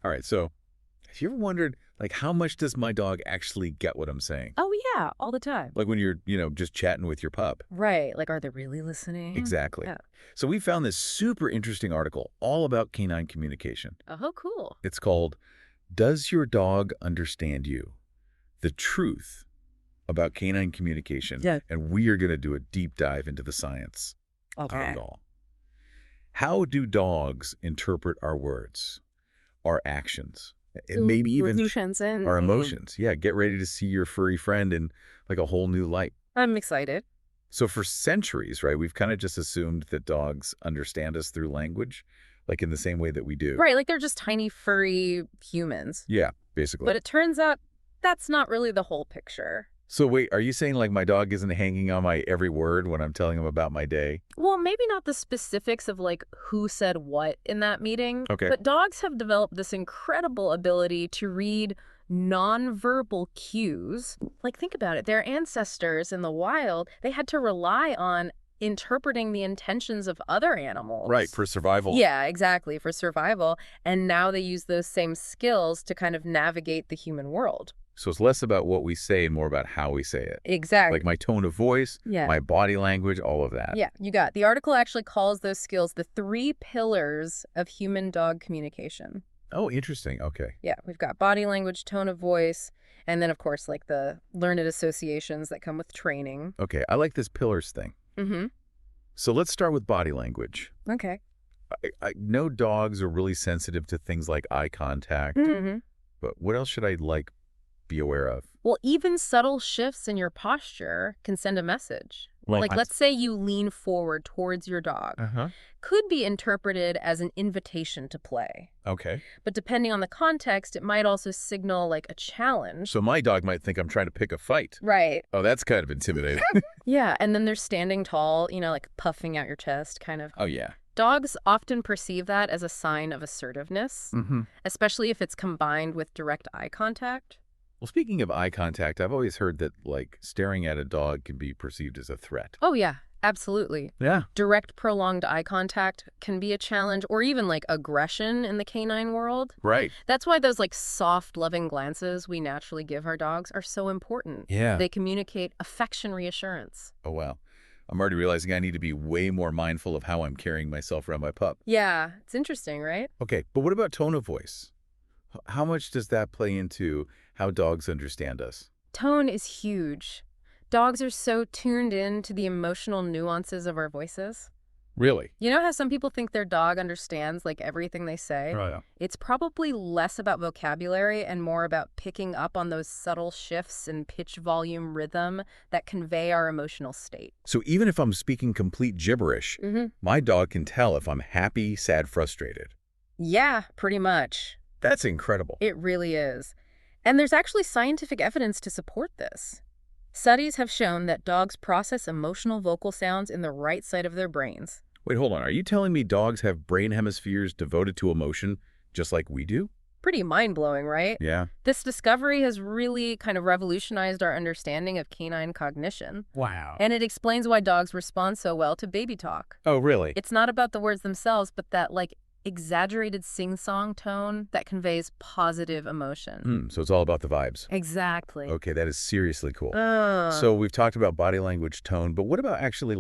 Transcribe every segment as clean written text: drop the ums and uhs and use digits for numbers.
All right, so have you ever wondered, like, how much does my dog actually get what I'm saying? Oh, yeah, all the time. Like when you're, just chatting with your pup. Right. Like, are they really listening? Exactly. Yeah. So we found this super interesting article all about canine communication. Oh, cool. It's called, Does Your Dog Understand You? The Truth About Canine Communication. Yeah. And we are going to do a deep dive into the science of Okay. it all. How do dogs interpret our words, our actions, and maybe even Emotions and our emotions? Yeah, get ready to see your furry friend in like a whole new light. I'm excited. So for centuries, right, we've kind of just assumed that dogs understand us through language, like in the same way that we do. Right, like they're just tiny furry humans. Yeah, basically. But it turns out that's not really the whole picture. So wait, are you saying like my dog isn't hanging on my every word when I'm telling him about my day? Well, maybe not the specifics of like who said what in that meeting. Okay. But dogs have developed this incredible ability to read nonverbal cues. Like, think about it. Their ancestors in the wild, they had to rely on interpreting the intentions of other animals. Right, for survival. Yeah, exactly, for survival. And now they use those same skills to kind of navigate the human world. So it's less about what we say and more about how we say it. Exactly. Like my tone of voice, Yeah. my body language, all of that. Yeah, you got it. The article actually calls those skills the 3 pillars of human-dog communication. Oh, interesting. Okay. Yeah, we've got body language, tone of voice, and then, of course, like the learned associations that come with training. Okay, I like this pillars thing. Mm-hmm. So let's start with body language. Okay. I know dogs are really sensitive to things like eye contact, Mm-hmm. but what else should I be aware of? Well, even subtle shifts in your posture can send a message. Like, let's say you lean forward towards your dog. Uh-huh. Could be interpreted as an invitation to play. Okay. But depending on the context, it might also signal like a challenge. So my dog might think I'm trying to pick a fight. Right. Oh, that's kind of intimidating. Yeah, and then there's standing tall, like puffing out your chest, kind of. Oh, yeah. Dogs often perceive that as a sign of assertiveness, Mm-hmm. especially if it's combined with direct eye contact. Well, speaking of eye contact, I've always heard that, staring at a dog can be perceived as a threat. Oh, yeah, absolutely. Yeah. Direct, prolonged eye contact can be a challenge, or even like aggression in the canine world. Right. That's why those like soft, loving glances we naturally give our dogs are so important. Yeah. They communicate affection, reassurance. Oh, wow. I'm already realizing I need to be way more mindful of how I'm carrying myself around my pup. Yeah, it's interesting, right? Okay, but what about tone of voice? How much does that play into how dogs understand us? Tone is huge. Dogs are so tuned in to the emotional nuances of our voices. Really? You know how some people think their dog understands like everything they say? Oh, yeah. It's probably less about vocabulary and more about picking up on those subtle shifts in pitch, volume, rhythm that convey our emotional state. So even if I'm speaking complete gibberish, my dog can tell if I'm happy, sad, frustrated. Yeah, pretty much. That's incredible. It really is. And there's actually scientific evidence to support this. Studies have shown that dogs process emotional vocal sounds in the right side of their brains. Wait, hold on. Are you telling me dogs have brain hemispheres devoted to emotion just like we do? Pretty mind-blowing, right? Yeah. This discovery has really kind of revolutionized our understanding of canine cognition. Wow. And it explains why dogs respond so well to baby talk. Oh, really? It's not about the words themselves, but that exaggerated sing-song tone that conveys positive emotion. So it's all about the vibes. Exactly. Okay, that is seriously cool. So we've talked about body language, tone, but what about actually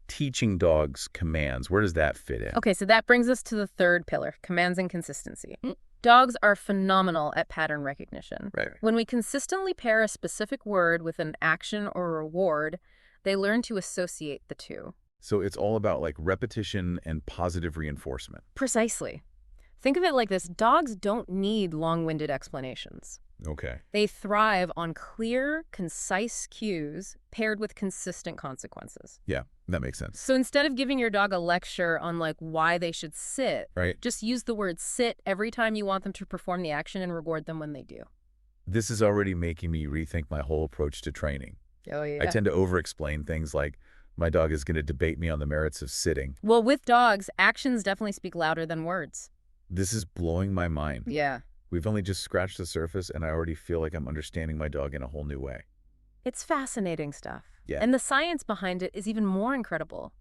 teaching dogs commands? Where does that fit in? Okay, so that brings us to the 3rd pillar, commands and consistency. Dogs are phenomenal at pattern recognition. Right. When we consistently pair a specific word with an action or reward, they learn to associate the two. So it's all about repetition and positive reinforcement. Precisely. Think of it like this. Dogs don't need long-winded explanations. Okay. They thrive on clear, concise cues paired with consistent consequences. Yeah, that makes sense. So instead of giving your dog a lecture on why they should sit, Right. just use the word sit every time you want them to perform the action and reward them when they do. This is already making me rethink my whole approach to training. Oh, yeah. I tend to over-explain things like my dog is going to debate me on the merits of sitting. Well, with dogs, actions definitely speak louder than words. This is blowing my mind. Yeah. We've only just scratched the surface, and I already feel like I'm understanding my dog in a whole new way. It's fascinating stuff. Yeah. And the science behind it is even more incredible.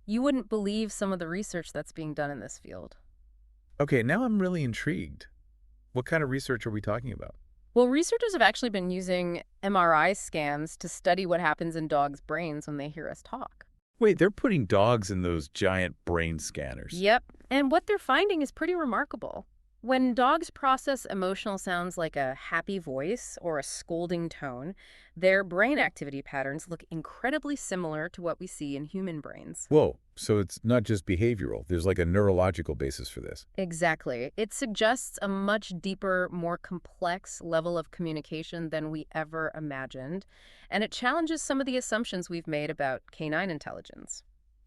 You wouldn't believe some of the research that's being done in this field. Okay, now I'm really intrigued. What kind of research are we talking about? Well, researchers have actually been using MRI scans to study what happens in dogs' brains when they hear us talk. Wait, they're putting dogs in those giant brain scanners. Yep. And what they're finding is pretty remarkable. When dogs process emotional sounds like a happy voice or a scolding tone, their brain activity patterns look incredibly similar to what we see in human brains. Whoa, so it's not just behavioral. There's like a neurological basis for this. Exactly. It suggests a much deeper, more complex level of communication than we ever imagined, and it challenges some of the assumptions we've made about canine intelligence.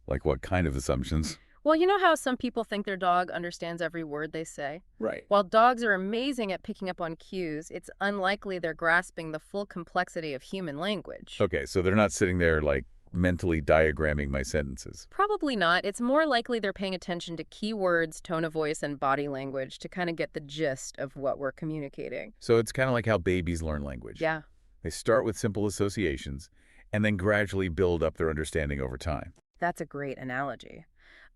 Like what kind of assumptions? Well, you know how some people think their dog understands every word they say? Right. While dogs are amazing at picking up on cues, it's unlikely they're grasping the full complexity of human language. Okay, so they're not sitting there like mentally diagramming my sentences. Probably not. It's more likely they're paying attention to keywords, tone of voice, and body language to kind of get the gist of what we're communicating. So it's kind of like how babies learn language. Yeah, They start with simple associations and then gradually build up their understanding over time. that's a great analogy.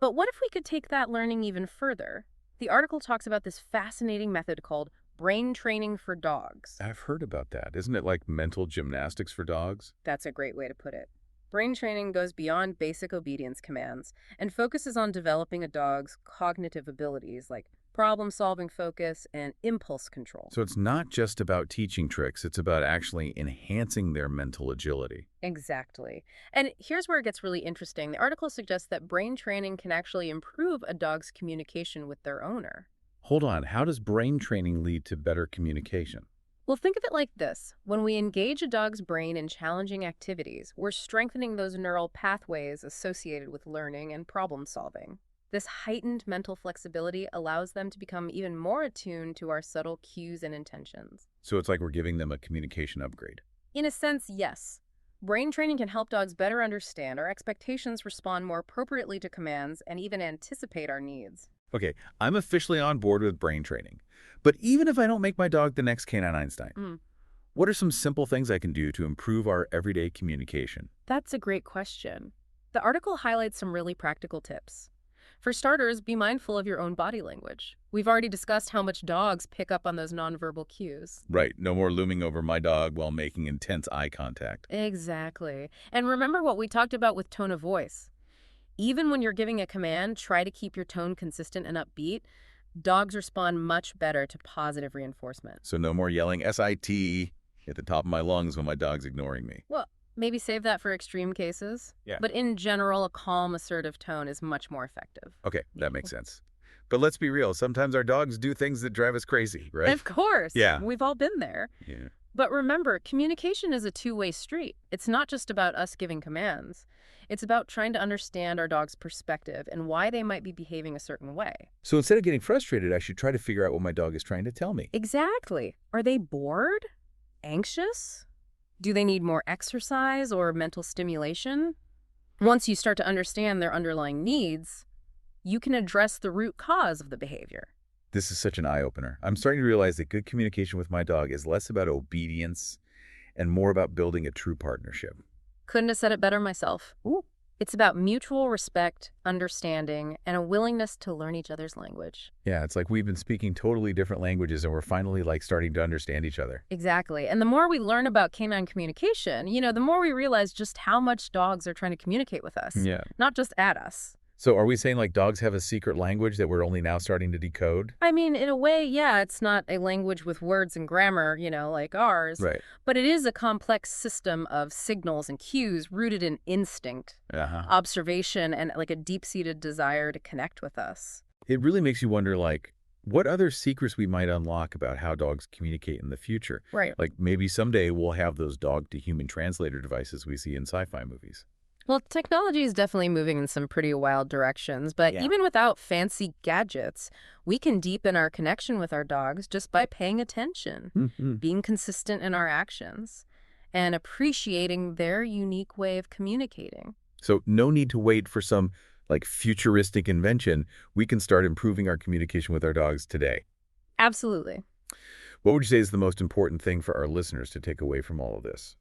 But what if we could take that learning even further? The article talks about this fascinating method called brain training for dogs. I've heard about that. Isn't it like mental gymnastics for dogs? That's a great way to put it. Brain training goes beyond basic obedience commands and focuses on developing a dog's cognitive abilities like problem-solving focus and impulse control. So it's not just about teaching tricks, it's about actually enhancing their mental agility. Exactly. And here's where it gets really interesting. The article suggests that brain training can actually improve a dog's communication with their owner. Hold on, how does brain training lead to better communication? Well, think of it like this. When we engage a dog's brain in challenging activities, we're strengthening those neural pathways associated with learning and problem solving. This heightened mental flexibility allows them to become even more attuned to our subtle cues and intentions. So it's like we're giving them a communication upgrade. In a sense, yes. Brain training can help dogs better understand our expectations, respond more appropriately to commands, and even anticipate our needs. Okay, I'm officially on board with brain training. But even if I don't make my dog the next canine Einstein, what are some simple things I can do to improve our everyday communication? That's a great question. The article highlights some really practical tips. For starters, be mindful of your own body language. We've already discussed how much dogs pick up on those nonverbal cues. Right, no more looming over my dog while making intense eye contact. Exactly. And remember what we talked about with tone of voice. Even when you're giving a command, try to keep your tone consistent and upbeat. Dogs respond much better to positive reinforcement. So no more yelling SIT at the top of my lungs when my dog's ignoring me. Well, maybe save that for extreme cases. Yeah. But in general, a calm, assertive tone is much more effective. Okay, that makes sense. But let's be real. Sometimes our dogs do things that drive us crazy, right? Of course. Yeah. We've all been there. Yeah. But remember, communication is a two-way street. It's not just about us giving commands. It's about trying to understand our dog's perspective and why they might be behaving a certain way. So instead of getting frustrated, I should try to figure out what my dog is trying to tell me. Exactly. Are they bored? Anxious? Do they need more exercise or mental stimulation? Once you start to understand their underlying needs, you can address the root cause of the behavior. This is such an eye-opener. I'm starting to realize that good communication with my dog is less about obedience and more about building a true partnership. Couldn't have said it better myself. Ooh. It's about mutual respect, understanding, and a willingness to learn each other's language. Yeah, it's like we've been speaking totally different languages and we're finally like starting to understand each other. Exactly. And the more we learn about canine communication, the more we realize just how much dogs are trying to communicate with us. Yeah. Not just at us. So are we saying like dogs have a secret language that we're only now starting to decode? I mean, in a way, yeah, it's not a language with words and grammar, like ours. Right. But it is a complex system of signals and cues rooted in instinct, observation, and like a deep-seated desire to connect with us. It really makes you wonder, like, what other secrets we might unlock about how dogs communicate in the future. Right. Like maybe someday we'll have those dog-to-human translator devices we see in sci-fi movies. Well, technology is definitely moving in some pretty wild directions, but even without fancy gadgets, we can deepen our connection with our dogs just by paying attention, being consistent in our actions, and appreciating their unique way of communicating. So no need to wait for some like futuristic invention. We can start improving our communication with our dogs today. Absolutely. What would you say is the most important thing for our listeners to take away from all of this?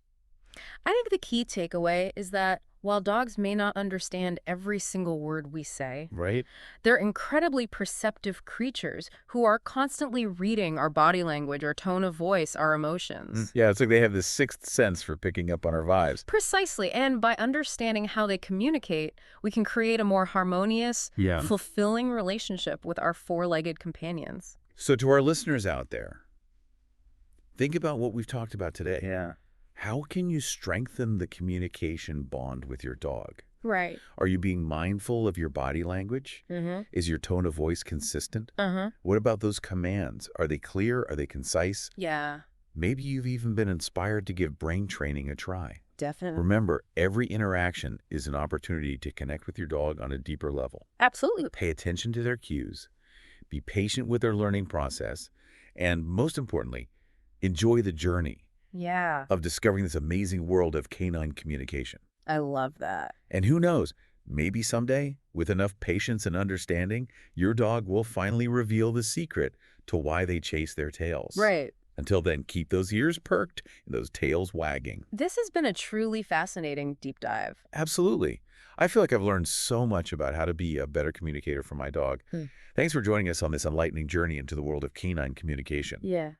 I think the key takeaway is that While dogs may not understand every single word we say, Right? they're incredibly perceptive creatures who are constantly reading our body language, our tone of voice, our emotions. Yeah, it's like they have this sixth sense for picking up on our vibes. Precisely. And by understanding how they communicate, we can create a more harmonious, fulfilling relationship with our four-legged companions. So to our listeners out there, think about what we've talked about today. Yeah. How can you strengthen the communication bond with your dog? Right. Are you being mindful of your body language? Is your tone of voice consistent? What about those commands? Are they clear? Are they concise? Yeah. Maybe you've even been inspired to give brain training a try. Definitely. Remember, every interaction is an opportunity to connect with your dog on a deeper level. Absolutely. Pay attention to their cues, be patient with their learning process, and most importantly, enjoy the journey of discovering this amazing world of canine communication. I love that. And who knows, maybe someday, with enough patience and understanding, your dog will finally reveal the secret to why they chase their tails. Right. Until then, keep those ears perked and those tails wagging. This has been a truly fascinating deep dive. Absolutely. I feel like I've learned so much about how to be a better communicator for my dog. Thanks for joining us on this enlightening journey into the world of canine communication. Yeah.